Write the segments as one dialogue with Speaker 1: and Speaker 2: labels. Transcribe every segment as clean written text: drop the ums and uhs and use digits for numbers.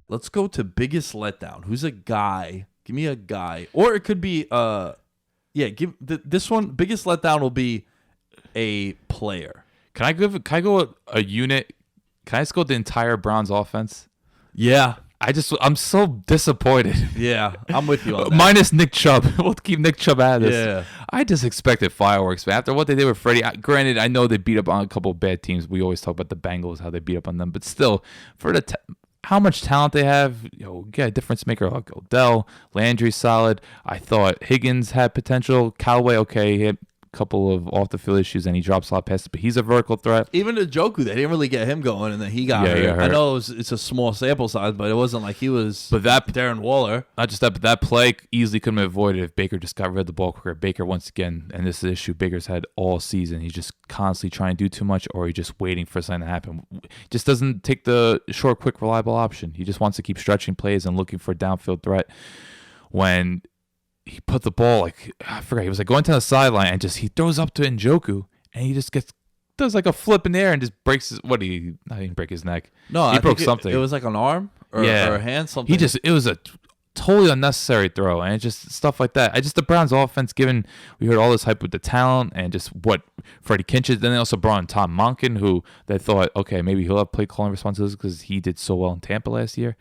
Speaker 1: let's go to biggest letdown. Who's a guy? Give me a guy, or it could be this one. Biggest letdown will be a player.
Speaker 2: Can I go a unit? Can I just go the entire Browns offense?
Speaker 1: Yeah,
Speaker 2: I'm so disappointed.
Speaker 1: yeah, I'm with you on that.
Speaker 2: Minus Nick Chubb. We'll keep Nick Chubb out of this.
Speaker 1: Yeah.
Speaker 2: I just expected fireworks, man. After what they did with Freddie, granted, I know they beat up on a couple of bad teams. We always talk about the Bengals, how they beat up on them. But still, for how much talent they have, get a difference maker like Odell. Landry's solid. I thought Higgins had potential. Callaway, okay, he had a couple of off-the-field issues, and he drops a lot of passes, but he's a vertical threat.
Speaker 1: Even Njoku, they didn't really get him going, and then he got hurt. I know it's a small sample size, but it wasn't like he was Darren Waller.
Speaker 2: Not just that, but that play easily could have been avoided if Baker just got rid of the ball quicker. Baker, once again, and this is the issue Baker's had all season. He's just constantly trying to do too much, or he's just waiting for something to happen. Just doesn't take the short, quick, reliable option. He just wants to keep stretching plays and looking for a downfield threat. When he put the ball, I forgot, he was going to the sideline and he throws up to Njoku, and he just does like a flip in the air and just breaks his, I didn't break his neck.
Speaker 1: No,
Speaker 2: he broke something.
Speaker 1: It was like an arm or a hand, something.
Speaker 2: It was a totally unnecessary throw, and it's just stuff like that. The Browns offense, given we heard all this hype with the talent and just what Freddie Kinch. Then they also brought in Tom Monken, who they thought, okay, maybe he'll have play calling responsibilities because he did so well in Tampa last year.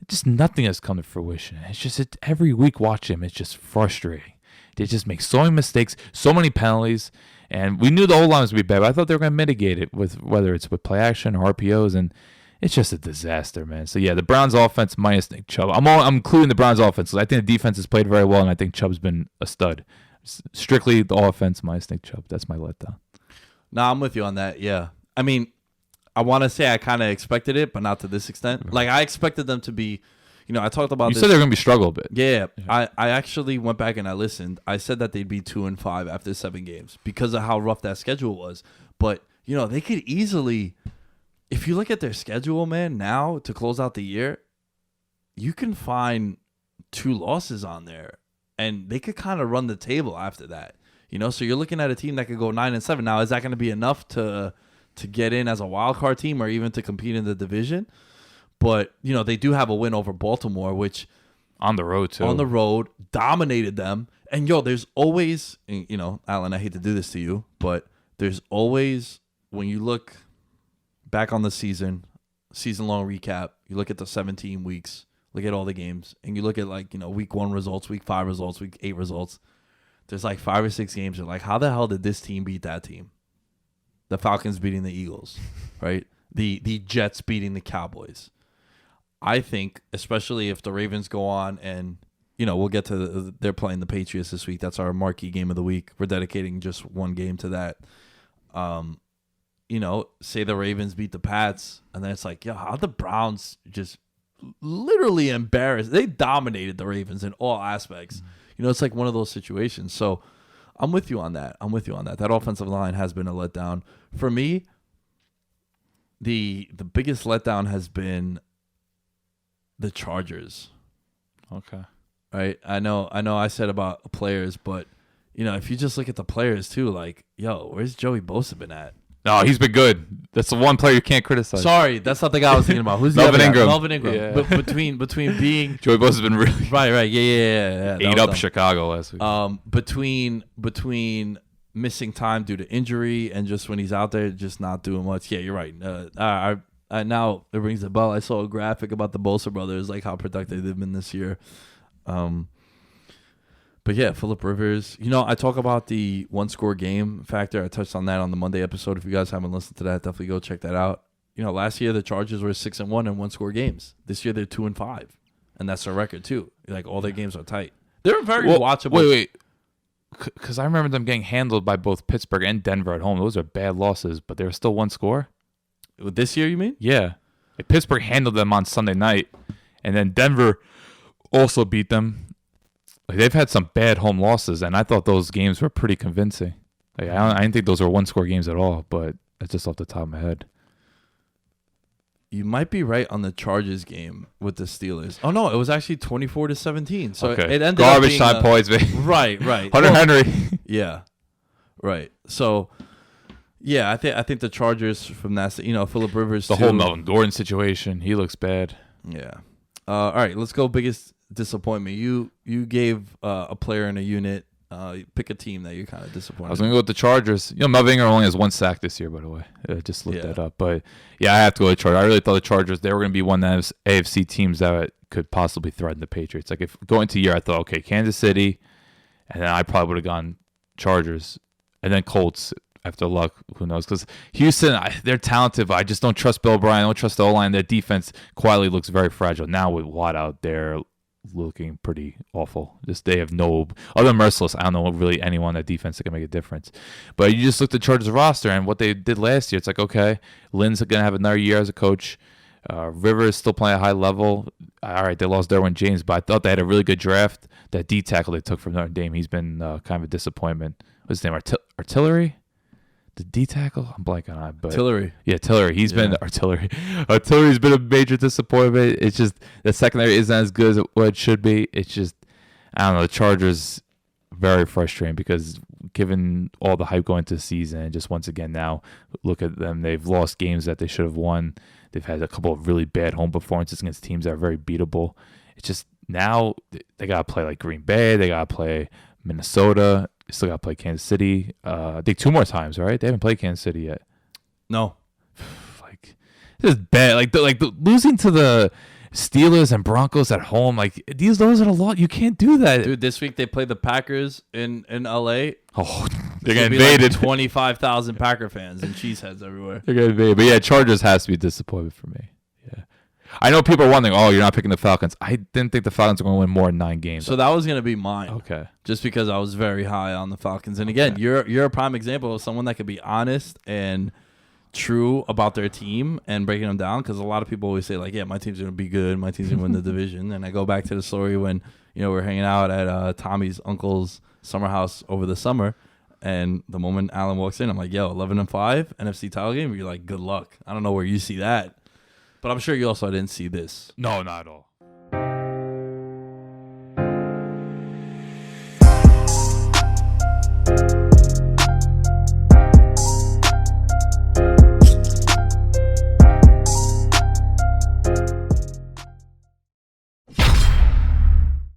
Speaker 2: Just nothing has come to fruition. It's just every week watching him, it's just frustrating. They just make so many mistakes, so many penalties, and we knew the O-line was going to be bad, but I thought they were going to mitigate it with whether it's with play action or RPOs, and it's just a disaster, man. So yeah, the Browns offense minus Nick Chubb. I'm including the Browns offense because I think the defense has played very well, and I think Chubb's been a stud. Strictly the offense minus Nick Chubb. That's my letdown.
Speaker 1: No, I'm with you on that. Yeah, I mean, I want to say I kind of expected it, but not to this extent. Like, I expected them to be, I talked about this.
Speaker 2: You said they were going to be struggle a bit.
Speaker 1: Yeah. I actually went back and I listened. I said that they'd be 2-5 after 7 games because of how rough that schedule was. But, they could easily, if you look at their schedule, man, now to close out the year, you can find 2 losses on there, and they could kind of run the table after that. So you're looking at a team that could go 9-7. Now, is that going to be enough to get in as a wild card team or even to compete in the division? But, they do have a win over Baltimore, which
Speaker 2: on the road too.
Speaker 1: On the road, dominated them. And there's always, Alan, I hate to do this to you, but there's always, when you look back on the season-long recap, you look at the 17 weeks, look at all the games, and you look at week 1 results, week 5 results, week 8 results. There's 5 or 6 games. You're like, how the hell did this team beat that team? The Falcons beating the Eagles, right? The Jets beating the Cowboys. I think, especially if the Ravens go on and, we'll get to they're playing the Patriots this week. That's our marquee game of the week. We're dedicating just one game to that. Say the Ravens beat the Pats, and then it's like, how the Browns just literally embarrassed. They dominated the Ravens in all aspects. It's like one of those situations. So I'm with you on that. That offensive line has been a letdown. For me, the biggest letdown has been the Chargers.
Speaker 2: Okay.
Speaker 1: Right? I know I said about players, but if you just look at the players too, where's Joey Bosa been at?
Speaker 2: No, he's been good. That's the one player you can't criticize.
Speaker 1: Sorry, that's not the guy I was thinking about. Who's the
Speaker 2: Melvin
Speaker 1: other
Speaker 2: Ingram?
Speaker 1: Guy? Melvin Ingram.
Speaker 2: Yeah.
Speaker 1: But between being
Speaker 2: Joey Bosa's been really
Speaker 1: right. Yeah.
Speaker 2: ate up Chicago last week.
Speaker 1: Between missing time due to injury and just when he's out there just not doing much. Yeah, you're right. Now it rings a bell. I saw a graphic about the Bosa brothers, like how productive they've been this year. But yeah, Phillip Rivers. I talk about the 1-score game factor. I touched on that on the Monday episode. If you guys haven't listened to that, definitely go check that out. Last year the Chargers were 6-1 in 1-score games. This year they're 2-5, and that's their record too. All their games are tight. They're very watchable.
Speaker 2: Wait. Because I remember them getting handled by both Pittsburgh and Denver at home. Those are bad losses, but they were still 1 score.
Speaker 1: This year, you mean?
Speaker 2: Yeah. Pittsburgh handled them on Sunday night, and then Denver also beat them. They've had some bad home losses, and I thought those games were pretty convincing. I didn't think those were 1-score games at all, but that's just off the top of my head.
Speaker 1: You might be right on the Chargers game with the Steelers. Oh no, it was actually 24-17. So
Speaker 2: okay.
Speaker 1: It ended
Speaker 2: garbage
Speaker 1: up
Speaker 2: time points, man.
Speaker 1: Right.
Speaker 2: Hunter Henry.
Speaker 1: Yeah, right. So yeah, I think the Chargers from that, Phillip Rivers.
Speaker 2: The whole Melvin Gordon situation, he looks bad.
Speaker 1: Yeah, All right, let's go. Biggest disappointment. You gave a player in a unit. Pick a team that you're kind of disappointed.
Speaker 2: I was going to go with the Chargers. Melvin Ingram only has 1 sack this year, by the way. I just looked that up. But, yeah, I have to go with the Chargers. I really thought the Chargers, they were going to be one of those AFC teams that could possibly threaten the Patriots. Like, if going into the year, I thought, okay, Kansas City, and then I probably would have gone Chargers, and then Colts after luck. Who knows? Because Houston, they're talented, but I just don't trust Bill O'Brien. I don't trust the O-line. Their defense quietly looks very fragile. Now with Watt out there, looking pretty awful. Just they have no other than Merciless. I don't know really anyone on that defense that can make a difference. But you just look at the Chargers roster and what they did last year. It's like, okay, Lynn's gonna have another year as a coach. Rivers is still playing at a high level. All right, they lost Derwin James, but I thought they had a really good draft. That D tackle they took from Notre Dame, he's been kind of a disappointment. What's his name? Artillery? The D tackle? I'm blanking on it. But
Speaker 1: Tillery.
Speaker 2: Yeah, Tillery. He's been Artillery. Artillery's been a major disappointment. It's just the secondary isn't as good as what it should be. It's just, I don't know, the Chargers very frustrating because given all the hype going into the season, and just once again now, look at them. They've lost games that they should have won. They've had a couple of really bad home performances against teams that are very beatable. It's just now they got to play like Green Bay. They got to play Minnesota. Still got to play Kansas City. I think 2 more times, right? They haven't played Kansas City yet.
Speaker 1: No.
Speaker 2: Like, this is bad. Like the losing to the Steelers and Broncos at home. Like those are a lot. You can't do that,
Speaker 1: Dude, this week they play the Packers in LA.
Speaker 2: Oh, they're getting
Speaker 1: invaded.
Speaker 2: invaded.
Speaker 1: 25,000 Packer fans and cheeseheads everywhere.
Speaker 2: They're getting invaded. But yeah, Chargers has to be disappointed for me. Yeah, I know people are wondering, oh, you're not picking the Falcons. I didn't think the Falcons were going to win more than 9 games.
Speaker 1: So that was going to be mine.
Speaker 2: Okay.
Speaker 1: Just because I was very high on the Falcons. And again, you're a prime example of someone that could be honest and true about their team and breaking them down, because a lot of people always say, like, yeah, my team's going to be good. My team's going to win the division. And I go back to the story when, we're hanging out at Tommy's uncle's summer house over the summer. And the moment Alan walks in, I'm like, yo, 11-5, NFC title game. You're like, good luck. I don't know where you see that. But I'm sure you also didn't see this.
Speaker 2: No, not at all.